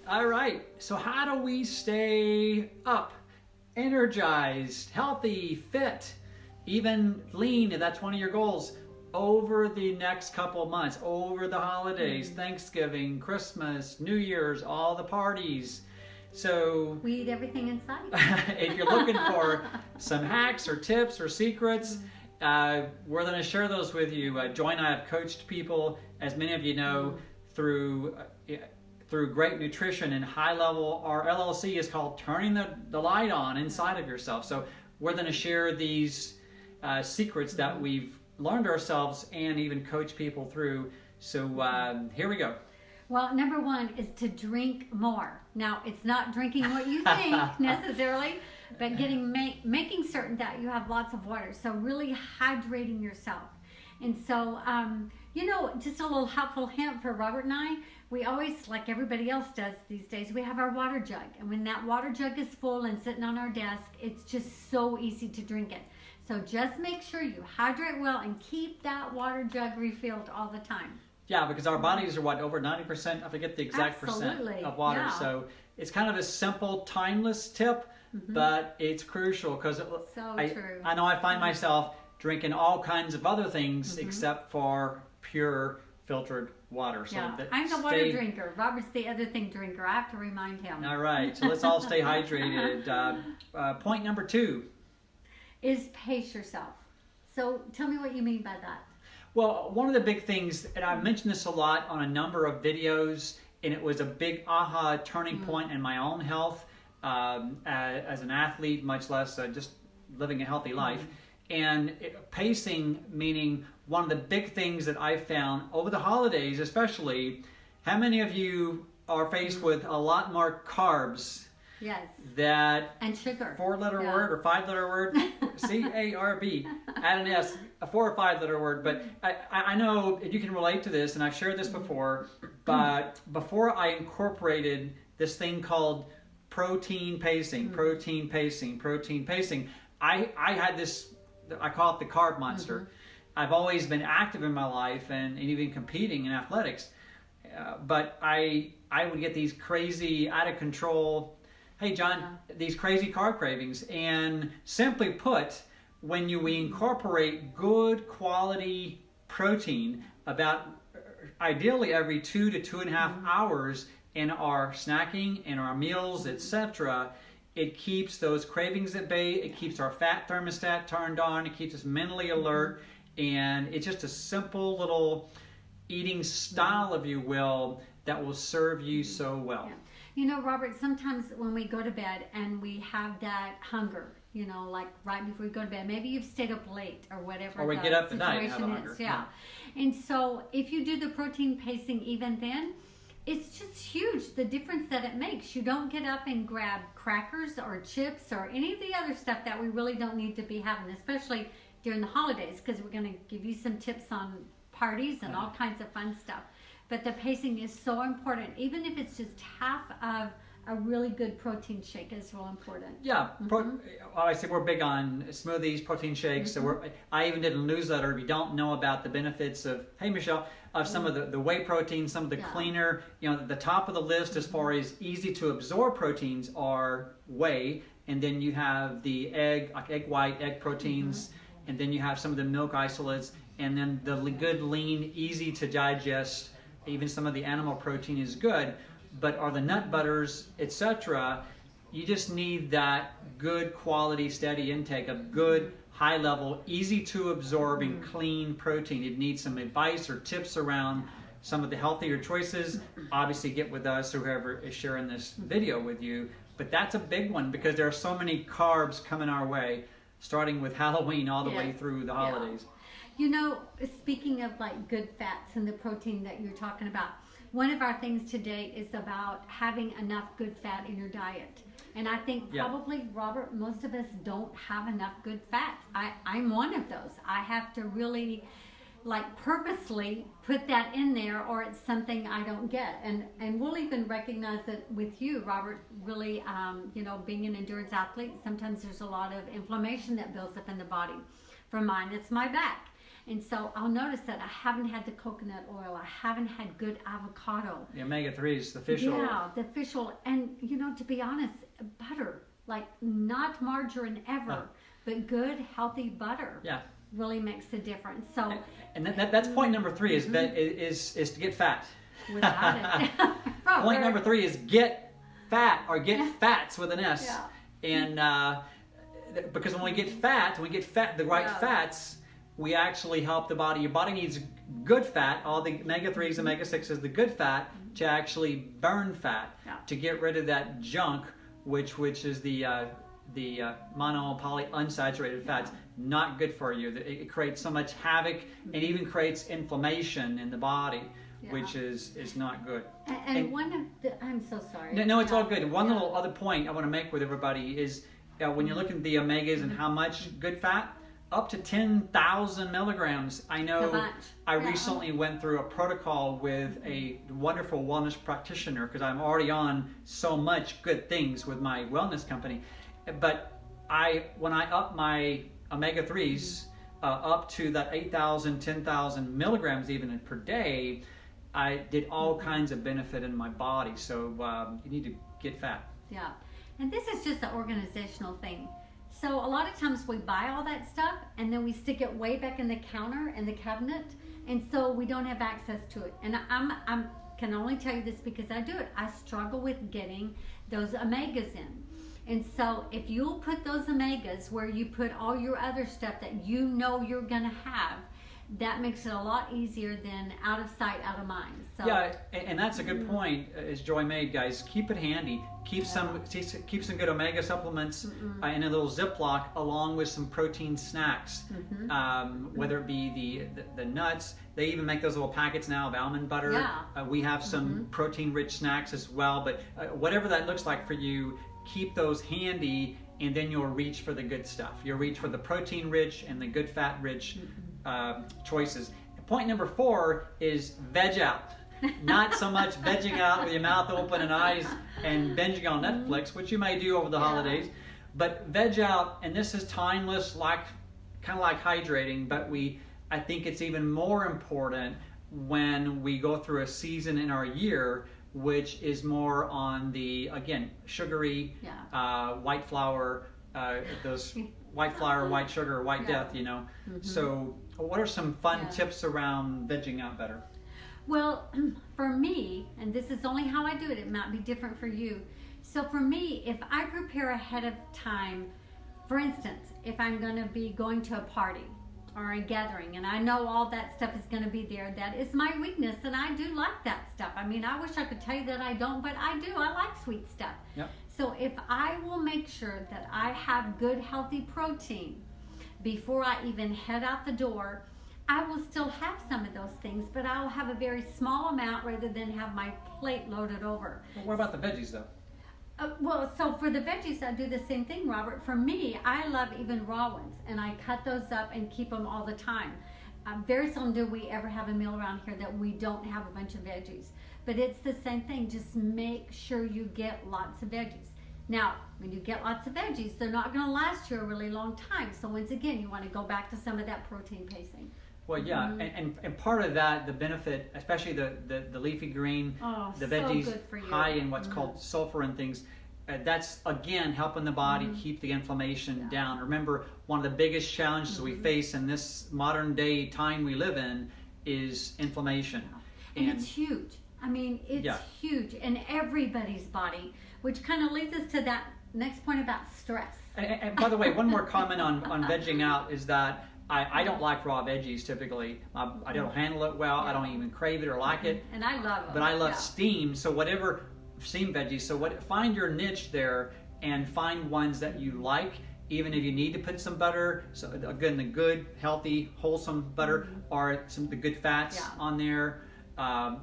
All right. So how do we stay up, energized, healthy, fit, even lean, if that's one of your goals, over the next couple of months, over the holidays, Thanksgiving, Christmas, New Year's, all the parties. So We eat everything in sight. if you're looking for some hacks or tips or secrets, we're going to share those with you. Joy and I have coached people, as many of you know, through great nutrition and high level. Our LLC is called Turning the Light On inside of yourself. So we're going to share these secrets that we've learned ourselves and even coach people through. So here we go. Well, number one is to drink more. Now, it's not drinking what you think necessarily, but making certain that you have lots of water. So really hydrating yourself. And so, just a little helpful hint for Robert and I, we always, like everybody else does these days, we have our water jug. And when that water jug is full and sitting on our desk, it's just so easy to drink it. So just make sure you hydrate well and keep that water jug refilled all the time. Yeah, because our bodies are over 90%, I forget the exact Absolutely. percent of water. Yeah. So it's kind of a simple, timeless tip, but it's crucial because true. I know I find myself drinking all kinds of other things except for pure filtered water. So I'm the water drinker. Robert's the other thing drinker. I have to remind him. All right, so let's all stay hydrated. Point number 2 is pace yourself. So tell me what you mean by that. Well, one of the big things, and I've mentioned this a lot on a number of videos, and it was a big aha turning point in my own health as an athlete, much less just living a healthy life. And pacing, meaning one of the big things that I found over the holidays especially, how many of you are faced with a lot more carbs? Yes. And sugar. 4-letter word or 5-letter word? C-A-R-B. Add an S, a 4 or 5-letter word. But I know you can relate to this, and I've shared this before, but before I incorporated this thing called protein pacing, I had this, I call it the carb monster. I've always been active in my life and even competing in athletics. But I would get these crazy, out of control, hey John, these crazy carb cravings. And simply put, when we incorporate good quality protein, about ideally every 2 to 2.5 hours in our snacking, in our meals, etc., it keeps those cravings at bay. It keeps our fat thermostat turned on. It keeps us mentally alert. And it's just a simple little eating style, if you will, that will serve you so well. Yeah. You know, Robert, sometimes when we go to bed and we have that hunger, like right before we go to bed, maybe you've stayed up late or whatever. Or we get up at night and have a hunger. Yeah. And so if you do the protein pacing even then, it's just huge, the difference that it makes. You don't get up and grab crackers or chips or any of the other stuff that we really don't need to be having, especially during the holidays, because we're going to give you some tips on parties and all kinds of fun stuff. But the pacing is so important. Even if it's just half of a really good protein shake is real important. Yeah, I say we're big on smoothies, protein shakes. So I even did a newsletter. If you don't know about the benefits of, hey Michelle, of some of the whey protein, some of the cleaner, the top of the list as far as easy to absorb proteins are whey, and then you have the egg, like egg white, egg proteins, and then you have some of the milk isolates, and then the good, lean, easy to digest. Even some of the animal protein is good, but are the nut butters, etc., you just need that good quality, steady intake of good, high level, easy to absorb and clean protein. If you need some advice or tips around some of the healthier choices, obviously get with us or whoever is sharing this video with you. But that's a big one because there are so many carbs coming our way, starting with Halloween all the way through the holidays. Speaking of like good fats and the protein that you're talking about, one of our things today is about having enough good fat in your diet. And I think probably, Robert, most of us don't have enough good fats. I'm one of those. I have to really purposely put that in there, or it's something I don't get. And we'll even recognize that with you, Robert, really, being an endurance athlete, sometimes there's a lot of inflammation that builds up in the body. For mine, it's my back. And so I'll notice that I haven't had the coconut oil. I haven't had good avocado. The omega-3s, the fish oil. Yeah, the fish oil. And, you know, to be honest, butter, like not margarine ever, but good, healthy butter. Yeah. Really makes a difference. So, and that's point number 3 is to get fat. without it. Point number 3 is get fat, or get fats with an S. Yeah. And because when we get fat, the right fats, we actually help the body. Your body needs good fat, all the omega-3s, omega-6s, the good fat, to actually burn fat, to get rid of that junk, which is the mono, poly, unsaturated fats. Not good for you. It creates so much havoc, and even creates inflammation in the body, which is not good. And one of the, I'm so sorry. No, it's all good. One little other point I want to make with everybody is when you're looking at the omegas and how much good fat, up to 10,000 milligrams. I know I recently went through a protocol with a wonderful wellness practitioner, because I'm already on so much good things with my wellness company. But when I upped my omega-3s up to that 8,000, 10,000 milligrams even per day, I did all kinds of benefit in my body. So you need to get fat. Yeah. And this is just an organizational thing. So a lot of times we buy all that stuff and then we stick it way back in the counter in the cabinet, and so we don't have access to it. And I can only tell you this because I do it. I struggle with getting those omegas in. And so if you'll put those omegas where you put all your other stuff that you know you're going to have, that makes it a lot easier than out of sight, out of mind. So, yeah, and that's a good point, as Joy made, guys. Keep it handy. Keep some good omega supplements in a little Ziploc, along with some protein snacks. Whether it be the nuts, they even make those little packets now of almond butter. Yeah. We have some protein-rich snacks as well. But whatever that looks like for you, keep those handy, and then you'll reach for the good stuff. You'll reach for the protein-rich and the good fat-rich choices. Point number 4 is veg out. Not so much vegging out with your mouth open and eyes and binging on Netflix, which you may do over the holidays, but veg out. And this is timeless, kind of like hydrating, but I think it's even more important when we go through a season in our year, which is more on the, again, sugary, white flour, those white flour, white sugar, white death, you know. So what are some fun tips around vegging out better? Well, for me, and this is only how I do it, it might be different for you. So for me, if I prepare ahead of time, for instance, if I'm going to be going to a party or a gathering, and I know all that stuff is going to be there, that is my weakness, and I do like that stuff. I mean, I wish I could tell you that I don't, but I do. I like sweet stuff. Yep. So if I will make sure that I have good, healthy protein before I even head out the door, I will still have some of those things, but I'll have a very small amount rather than have my plate loaded over. Well, what about the veggies, though? Well, so for the veggies, I do the same thing, Robert. For me, I love even raw ones, and I cut those up and keep them all the time. Very seldom do we ever have a meal around here that we don't have a bunch of veggies. But it's the same thing. Just make sure you get lots of veggies. Now, when you get lots of veggies, they're not going to last you a really long time. So once again, you want to go back to some of that protein pacing. Well, yeah, and part of that, the benefit, especially the leafy green, the veggies so high in what's called sulfur and things, that's, again, helping the body keep the inflammation down. Remember, one of the biggest challenges we face in this modern day time we live in is inflammation. And it's huge. I mean, it's huge in everybody's body, which kind of leads us to that next point about stress. And by the way, one more comment on vegging out is that I don't like raw veggies typically. I don't handle it well. I don't even crave it or like it. And I love it. But I love steamed. So whatever steamed veggies. So find your niche there and find ones that you like. Even if you need to put some butter, so again, the good, healthy, wholesome butter, or the good fats on there.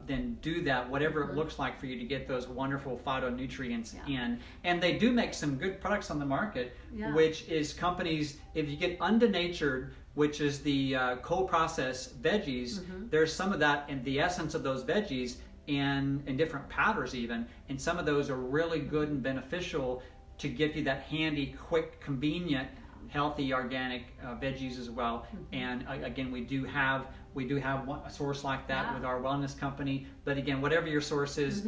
Then do that, whatever it looks like for you to get those wonderful phytonutrients in. And they do make some good products on the market, which is companies, if you get Undenatured, which is the co-processed veggies, there's some of that in the essence of those veggies in different powders even. And some of those are really good and beneficial to give you that handy, quick, convenient healthy organic veggies as well. And again, we do have a source like that with our wellness company. But again, whatever your source is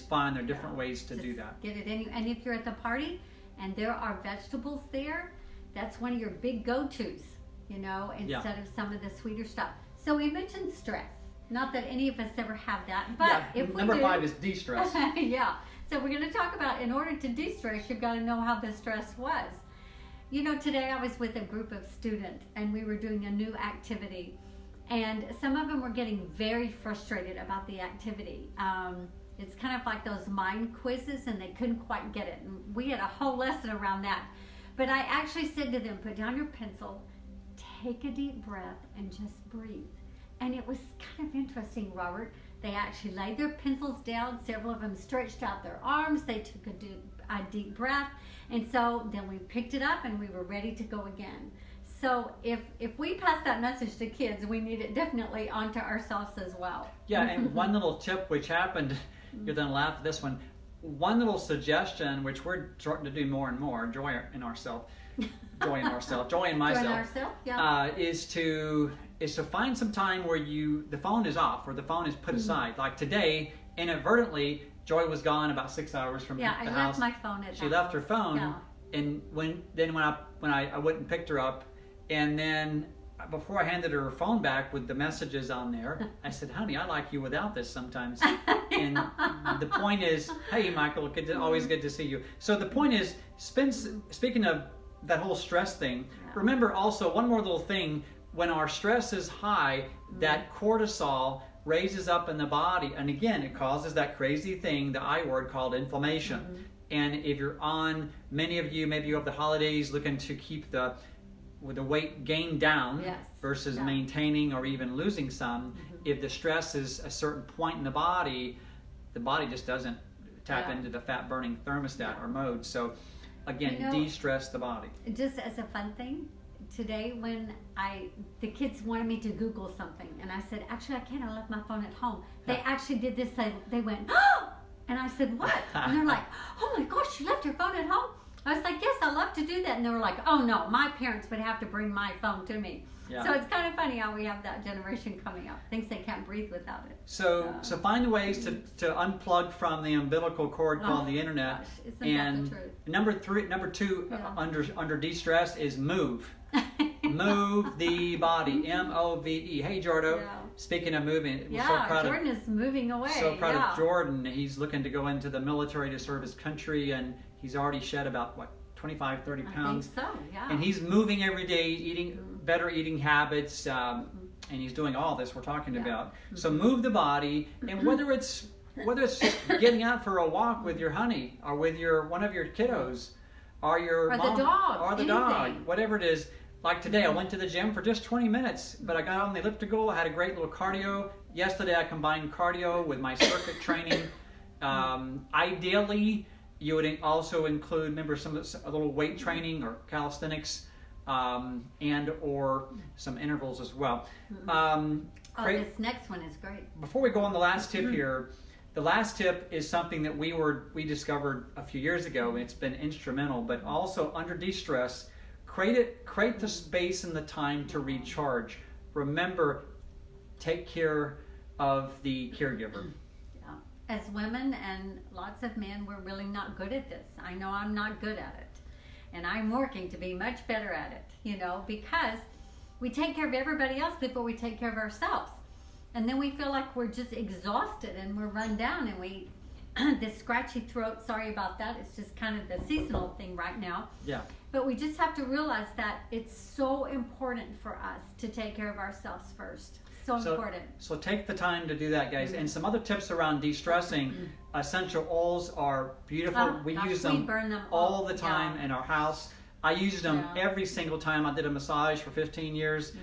fine. There are different ways to do that. Get it in, and if you're at the party and there are vegetables there, that's one of your big go-tos, you know, instead of some of the sweeter stuff. So we mentioned stress. Not that any of us ever have that, but if we number do, 5 is de-stress. Yeah. So we're going to talk about, in order to de-stress, you've got to know how the stress was. You know, today I was with a group of students and we were doing a new activity, and some of them were getting very frustrated about the activity. It's kind of like those mind quizzes, and they couldn't quite get it. And we had a whole lesson around that. But I actually said to them, put down your pencil, take a deep breath, and just breathe. And it was kind of interesting, Robert. They actually laid their pencils down. Several of them stretched out their arms. They took a deep breath. And so then we picked it up and we were ready to go again. So if we pass that message to kids, we need it definitely onto ourselves as well. Yeah, and one little tip which happened, you're going to laugh at this one. One little suggestion, which we're starting to do more and more, Joy and myself, is to find some time where the phone is off or the phone is put aside. Like today, inadvertently, Joy was gone about 6 hours from the house. Yeah, I left my phone at She left her phone, and when I went and picked her up, and then before I handed her phone back with the messages on there, I said, "Honey, I like you without this sometimes." And the point is, hey, Michael, always good to see you. So the point is, speaking of that whole stress thing, remember also one more little thing. When our stress is high, that cortisol raises up in the body, and again, it causes that crazy thing, the I word, called inflammation. And if you're on, many of you, maybe you have the holidays looking to keep the weight gain down versus maintaining or even losing some. If the stress is a certain point in the body just doesn't tap into the fat burning thermostat or mode. So again, de-stress the body. Just as a fun thing, today when the kids wanted me to Google something, and I said, actually I can't, I left my phone at home. They actually did this. They went, oh! And I said, what? And they're like, oh my gosh, you left your phone at home? I was like, yes, I love to do that. And they were like, oh no, my parents would have to bring my phone to me. Yeah. So it's kind of funny how we have that generation coming up. Thinks they can't breathe without it. So find ways to unplug from the umbilical cord called the internet. Gosh, isn't that the truth? Number two, under de-stress is move. Move the body. M-O-V-E. Hey, Jordo. Yeah. Speaking of moving, we're so proud Jordan is moving away. So proud of Jordan. He's looking to go into the military to serve his country, and he's already shed about 25, 30 pounds. I think so, yeah. And he's moving every day, eating better eating habits, and he's doing all this we're talking about. So move the body, and whether it's getting out for a walk with your honey, or with one of your kiddos, or your mom, the dog, whatever it is. Like today, I went to the gym for just 20 minutes, but I got on the elliptical. I had a great little cardio. Yesterday, I combined cardio with my circuit training. Ideally, you would also include, remember, a little weight training or calisthenics, and or some intervals as well. This next one is great. Before we go on the last tip here, the last tip is something that we discovered a few years ago, and it's been instrumental. But also under de-stress, create the space and the time to recharge. Remember, take care of the caregiver. As women and lots of men, we're really not good at this. I know I'm not good at it. And I'm working to be much better at it, because we take care of everybody else before we take care of ourselves. And then we feel like we're just exhausted and we're run down, and this scratchy throat, sorry about that. It's just kind of the seasonal thing right now. Yeah. But we just have to realize that it's so important for us to take care of ourselves first. So important. So take the time to do that, guys. And some other tips around de-stressing. Essential oils are beautiful. We use them, burn them all the time in our house. I used them every single time I did a massage for 15 years.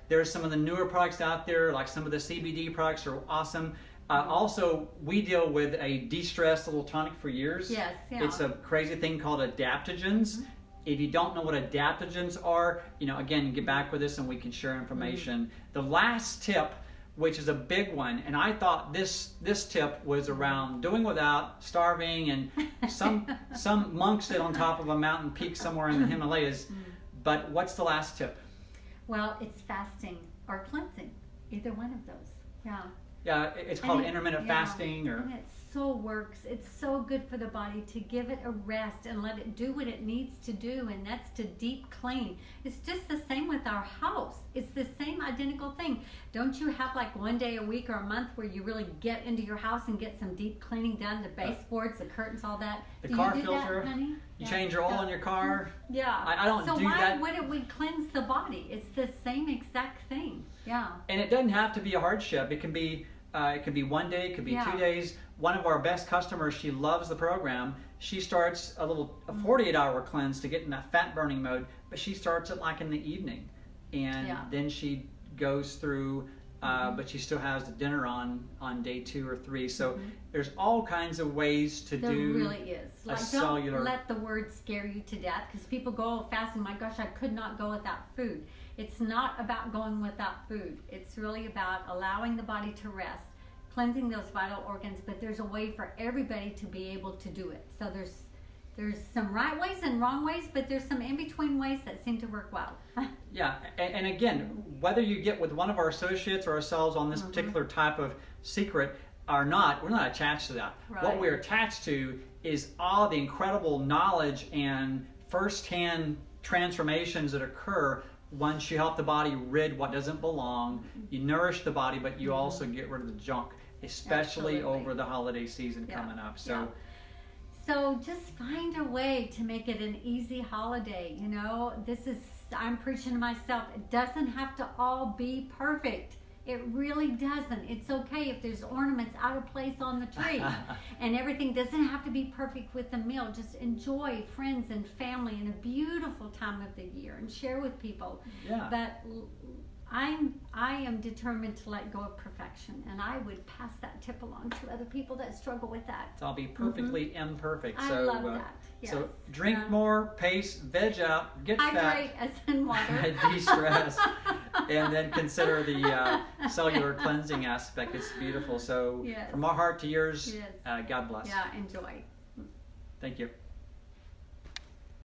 There's some of the newer products out there, like some of the CBD products are awesome. Also, we deal with a de-stress little tonic for years. Yes, yeah. It's a crazy thing called adaptogens. If you don't know what adaptogens are, again, get back with us and we can share information. The last tip, which is a big one, and I thought this tip was around doing without, starving, and some monk sit on top of a mountain peak somewhere in the Himalayas. But what's the last tip? Well, it's fasting or cleansing, either one of those. Yeah. Yeah, it's called intermittent fasting, or and it so works. It's so good for the body to give it a rest and let it do what it needs to do, and that's to deep clean. It's just the same with our house. It's the same identical thing. Don't you have like one day a week or a month where you really get into your house and get some deep cleaning done, the baseboards, the curtains, all that? The do car you do filter. That, honey? You change your oil in your car. Yeah. I don't so do why that. wouldn't we cleanse the body? It's the same exact thing. Yeah. And it doesn't have to be a hardship. It can be 1 day, it could be 2 days. One of our best customers, she loves the program. She starts a 48-hour cleanse to get in that fat burning mode, but she starts it like in the evening, and then she goes through. But she still has the dinner on day 2 or 3. So there's all kinds of ways to do. There really is. Like, cellular. Don't let the word scare you to death, because people go fasting. My gosh, I could not go without food. It's not about going without food. It's really about allowing the body to rest, cleansing those vital organs. But there's a way for everybody to be able to do it. So there's some right ways and wrong ways, but there's some in-between ways that seem to work well. Yeah, and again, whether you get with one of our associates or ourselves on this particular type of secret or not, we're not attached to that. Right. What we're attached to is all the incredible knowledge and first-hand transformations that occur once you help the body rid what doesn't belong. You nourish the body, but you also get rid of the junk, especially over the holiday season coming up. So just find a way to make it an easy holiday. You know, I'm preaching to myself. It doesn't have to all be perfect. It really doesn't. It's okay if there's ornaments out of place on the tree. And everything doesn't have to be perfect with the meal. Just enjoy friends and family and a beautiful time of the year and share with people. Yeah. But I am determined to let go of perfection, and I would pass that tip along to other people that struggle with that. So I'll be perfectly imperfect. I love that. Yes. So drink more, pace, veg out, get hydrate fat, as in water, de-stress, and then consider the cellular cleansing aspect. It's beautiful. So from our heart to yours, God bless. Yeah, enjoy. Thank you.